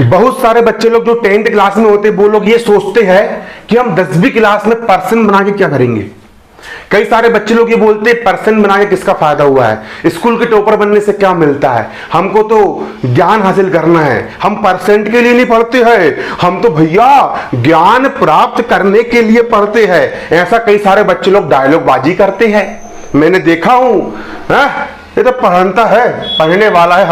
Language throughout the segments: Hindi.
बहुत सारे बच्चे लोग जो 10th क्लास में होते हैं वो लोग ये सोचते हैं कि हम 10वीं क्लास में पर्सन बना के क्या करेंगे। कई सारे बच्चे लोग ये बोलते हैं पर्सन बना के किसका फायदा हुआ है, स्कूल के टॉपर बनने से क्या मिलता है, हमको तो ज्ञान हासिल करना है, हम परसेंट के लिए नहीं पढ़ते हैं, हम तो भैया ज्ञान प्राप्त करने के लिए पढ़ते हैं। ऐसा कई सारे बच्चे लोग डायलॉग बाजी करते हैं, मैंने देखा हूं। ये तो पढ़ता है, पढ़ने वाला है,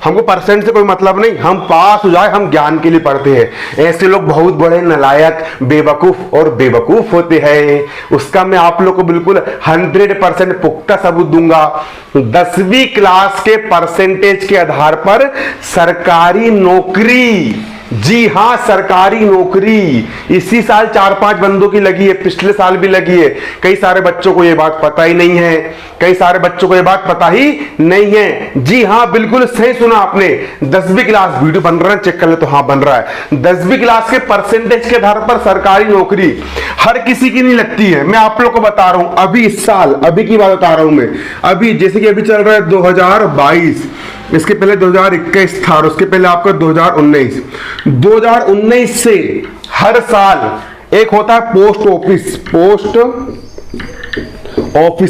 हमको परसेंट से कोई मतलब नहीं, हम पास हो जाए, हम ज्ञान के लिए पढ़ते हैं। ऐसे लोग बहुत बड़े नालायक, बेवकूफ और बेवकूफ होते हैं। उसका मैं आप लोग को बिल्कुल 100% पुख्ता सबूत दूंगा। 10वीं क्लास के परसेंटेज के आधार पर सरकारी नौकरी, जी हां सरकारी नौकरी इसी साल 4-5 बंदों की लगी है, पिछले साल भी लगी है। कई सारे बच्चों को यह बात पता ही नहीं है, कई सारे बच्चों को यह बात पता ही नहीं है। जी हां बिल्कुल सही सुना आपने, 10वीं क्लास वीडियो बन रहा है, चेक कर ले तो हाँ बन रहा है। 10वीं क्लास के परसेंटेज के आधार पर सरकारी नौकरी हर किसी की नहीं लगती है। मैं आप लोग को बता रहा हूं, अभी इस साल, अभी की बात बता रहा हूं मैं, अभी जैसे कि अभी चल रहा है 2022, इसके पहले 2021 था और उसके पहले आपका 2019 से हर साल एक होता है पोस्ट ऑफिस।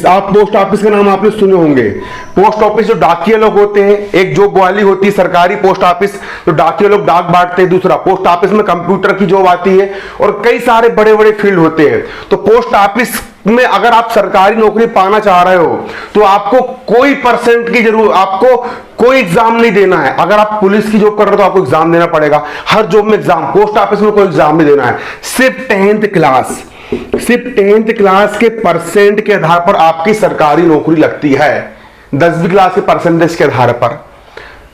आप पोस्ट ऑफिस का नाम आपने सुने होंगे। पोस्ट ऑफिस जो डाकिया लोग होते हैं, एक जॉब वाली होती है सरकारी पोस्ट ऑफिस, तो डाकिया लोग डाक बांटते हैं। दूसरा पोस्ट ऑफिस में कंप्यूटर की जॉब आती है और कई सारे बड़े बड़े फील्ड होते हैं। तो पोस्ट ऑफिस में अगर आप सरकारी नौकरी पाना चाह रहे हो तो आपको कोई परसेंट की जरूरत, आपको कोई एग्जाम नहीं देना है। अगर आप पुलिस की जॉब कर रहे हो तो आपको एग्जाम देना पड़ेगा, हर जॉब में एग्जाम, पोस्ट ऑफिस में कोई एग्जाम नहीं देना है। सिर्फ 10th क्लास के परसेंट के आधार पर आपकी सरकारी नौकरी लगती है, 10वीं क्लास के परसेंटेज के आधार पर।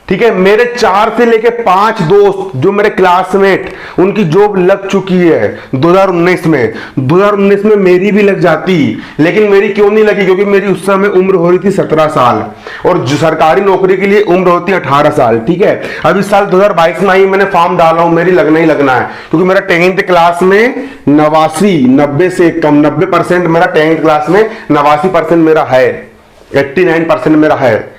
ठीक है, मेरे 4 से लेके 5 दोस्त जो मेरे क्लासमेट, उनकी जॉब लग चुकी है 2019 में। 2019 में मेरी भी लग जाती, लेकिन मेरी क्यों नहीं लगी, क्योंकि मेरी उस समय उम्र हो रही थी 17 साल और जो सरकारी नौकरी के लिए उम्र होती है 18 साल। ठीक है, अब इस साल 2022 में आई, मैंने फॉर्म डाला हूं, मेरी लगना ही लगना है, क्योंकि मेरा 10th क्लास में 90 से कम 90% मेरा 10th क्लास में 89% मेरा है, 89% मेरा है।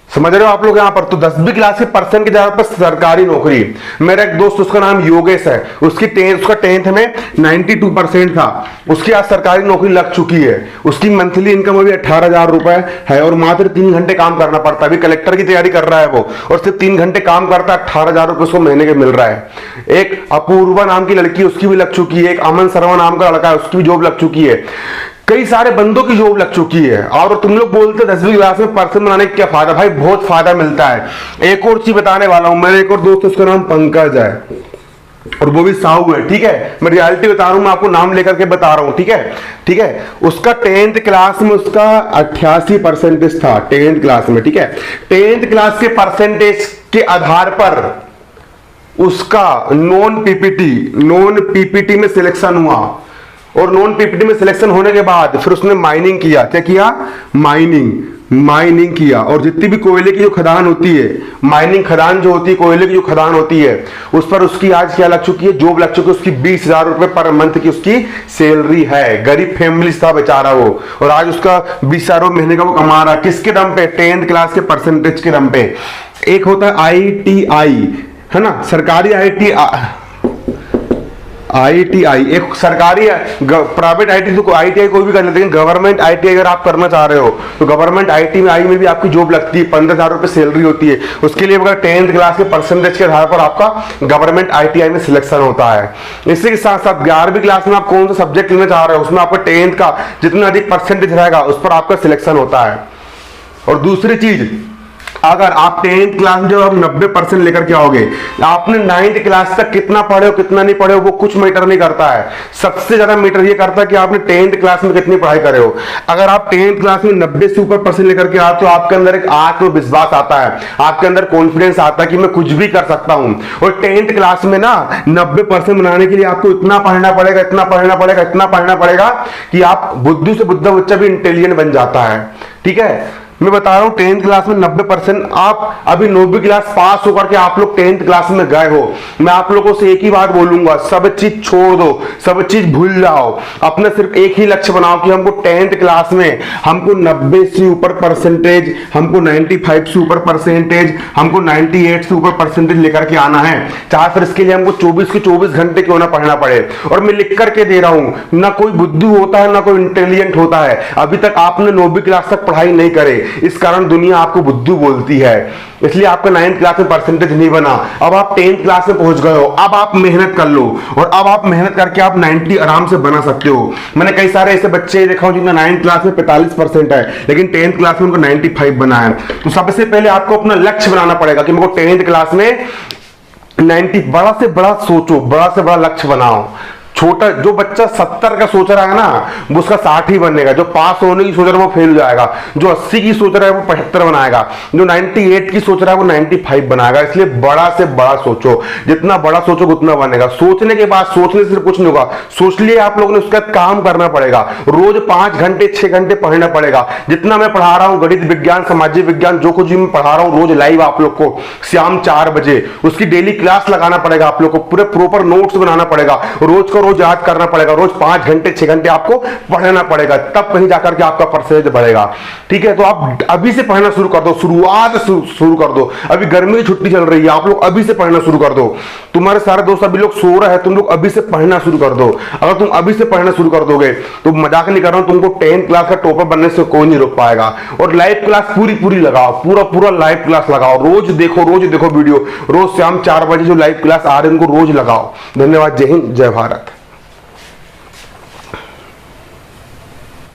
समझ रहे हो आप लोग यहां पर। तो 10वीं क्लास के परसेंट के आधार पर सरकारी नौकरी। मेरा एक दोस्त, उसका नाम योगेश है, उसका 10th में 92% था, उसकी आज सरकारी नौकरी लग चुकी है। उसकी मंथली इनकम अभी 18,000 रुपए है और मात्र 3 घंटे काम करना पड़ता है। अभी कलेक्टर की तैयारी कर रहा है वो, और सिर्फ 3 घंटे काम करता है, 18,000 रुपए उसको महीने के मिल रहा है। एक अपूर्वा नाम की लड़की, उसकी भी लग चुकी है। एक अमन शर्मा नाम का लड़का है, उसकी भी जॉब लग चुकी है। कई सारे बंदों की जॉब लग चुकी है। और तुम लोग बोलते 10वीं क्लास में पर्सन बनाने का क्या फायदा, भाई बहुत फायदा मिलता है। एक और चीज बताने वाला हूं, मेरा एक और दोस्त, उसका नाम पंकज है और वो भी साहू है। ठीक है, मैं रियलिटी बता रहा हूं, मैं आपको नाम लेकर के बता रहा हूं। ठीक है, ठीक है, उसका 10th क्लास में उसका 88% था 10th क्लास में। ठीक है, 10th क्लास के परसेंटेज के आधार पर उसका नॉन पीपीटी में सिलेक्शन हुआ और नॉन पीपीटी में सिलेक्शन होने के बाद फिर उसने माइनिंग किया। क्या किया? माइनिंग किया। और जितनी भी कोयले की जो खदान होती है, माइनिंग खदान जो होती है, कोयले की जो खदान होती है, उस पर उसकी आज क्या लग चुकी है, जॉब लग चुकी है। उसकी 20,000 रुपए पर मंथ की उसकी सैलरी है। गरीब फैमिली था बेचारा वो, और आज उसका 20,000 रुपए महीने का वो कमा रहा। किसके दम पे? 10th क्लास के परसेंटेज के दम पे। एक होता है ITI, है ना, सरकारी ITI, एक सरकारी प्राइवेट ITI, तो ITI कोई भी कर लेते, लेकिन गवर्नमेंट ITI अगर आप करना चाह रहे हो तो गवर्नमेंट ITI में भी आपकी जॉब लगती है, 15,000 रुपए सैलरी होती है। उसके लिए अगर 10th क्लास के परसेंटेज के आधार पर आपका गवर्नमेंट ITI में सिलेक्शन होता है। इसी के साथ साथ 11वीं क्लास में आप कौन सा सब्जेक्ट लेना चाह रहे हो, उसमें आपका 10th का जितना अधिक परसेंटेज रहेगा उस पर आपका सिलेक्शन होता है। और दूसरी चीज, अगर आप 10th क्लास में जब आप 90% लेकर के आओगे, आपने 9th क्लास तक कितना पढ़े हो कितना नहीं पढ़े हो वो कुछ मैटर नहीं करता है। सबसे ज्यादा मैटर ये करता है कि आपने 10th क्लास में कितनी पढ़ाई करे हो। अगर आप 10th क्लास में 90 से ऊपर परसेंट लेकर के आते हो, आपके अंदर एक आत्मविश्वास आता है, आपके अंदर कॉन्फिडेंस आता है कि मैं कुछ भी कर सकता हूं। और 10th क्लास में ना 90% बनाने के लिए आपको इतना पढ़ना पड़ेगा कि आप बुद्धू से बुद्धा बच्चा भी इंटेलिजेंट बन जाता है। ठीक है, मैं बता रहा हूँ 10th क्लास में 90%, आप अभी 9वीं क्लास पास होकर के आप लोग 10th क्लास में गए हो, मैं आप लोगों से एक ही बात बोलूंगा, सब चीज छोड़ दो, सब चीज भूल जाओ, अपना सिर्फ एक ही लक्ष्य बनाओ कि हमको 10th क्लास में हमको 90 से ऊपर परसेंटेज, हमको 95 से ऊपर परसेंटेज, हमको 98 से ऊपर परसेंटेज लेकर के आना है। चाहे फिर इसके लिए हमको 24 के 24 घंटे क्यों ना पढ़ना पड़े। और मैं लिख करके दे रहा हूं, ना कोई बुद्धू होता है ना कोई इंटेलिजेंट होता है। अभी तक आपने 9वीं क्लास तक पढ़ाई नहीं करे, इस कारण दुनिया आपको बुद्धू बोलती है, इसलिए आपका 9th क्लास में परसेंटेज नहीं बना। अब आप 10th क्लास में पहुंच गए हो, अब आप मेहनत कर लो, और अब आप मेहनत करके आप 90 आराम से बना सकते हो। मैंने कई सारे ऐसे बच्चे देखा हूं जिनका 9th क्लास में 45% है, लेकिन 10th क्लास में उनको 95 बना है। तो सबसे पहले आपको अपना लक्ष्य बनाना पड़ेगा कि मेरे को 10th क्लास में 90, बड़ा से बड़ा सोचो, बड़ा से बड़ा लक्ष्य बनाओ। छोटा जो बच्चा 70 का सोच रहा है ना, वो उसका 60 ही बनेगा। जो पास होने की सोच रहा है वो फेल हो जाएगा, जो 80 की सोच रहा है वो 75 बनाएगा, जो 98 की सोच रहा है वो 95 बनाएगा। इसलिए बड़ा से बड़ा सोचो, जितना बड़ा सोचोगे उतना बनेगा। सोचने के बाद, सोचने से कुछ नहीं होगा, सोच लिए आप लोगों ने उसका काम करना पड़ेगा। रोज 5 घंटे 6 घंटे पढ़ना पड़ेगा। जितना मैं पढ़ा रहा हूँ, गणित विज्ञान सामाजिक विज्ञान जो कुछ भी मैं पढ़ा रहा हूँ रोज लाइव आप लोग को शाम 4 बजे, उसकी डेली क्लास लगाना पड़ेगा। आप लोग को पूरे प्रॉपर नोट्स बनाना पड़ेगा, रोज का रोज याद करना पड़ेगा, रोज 5 घंटे 6 घंटे आपको पढ़ना पड़ेगा, तब कहीं जाकर के आपका परसेंटेज बढ़ेगा। ठीक है, तो आप अभी से पढ़ना शुरू कर दो, शुरुआत शुरू कर दो। अभी गर्मी की छुट्टी चल रही है, आप लोग अभी से पढ़ना शुरू कर दो। तुम्हारे सारे दोस्त अभी लोग सो रहे हैं, तुम लोग अभी से पढ़ना शुरू कर दो। अगर तुम अभी से पढ़ना शुरू कर दोगे तो मजाक नहीं कर रहा हूं, तुमको 10th क्लास का टॉपर बनने से कोई नहीं रोक पाएगा। और लाइव क्लास पूरी लगाओ, पूरा लाइव क्लास लगाओ, रोज देखो वीडियो, रोज शाम 4 बजे जो लाइव क्लास आ रहे हैं उनको रोज लगाओ। धन्यवाद, जय हिंद, जय भारत।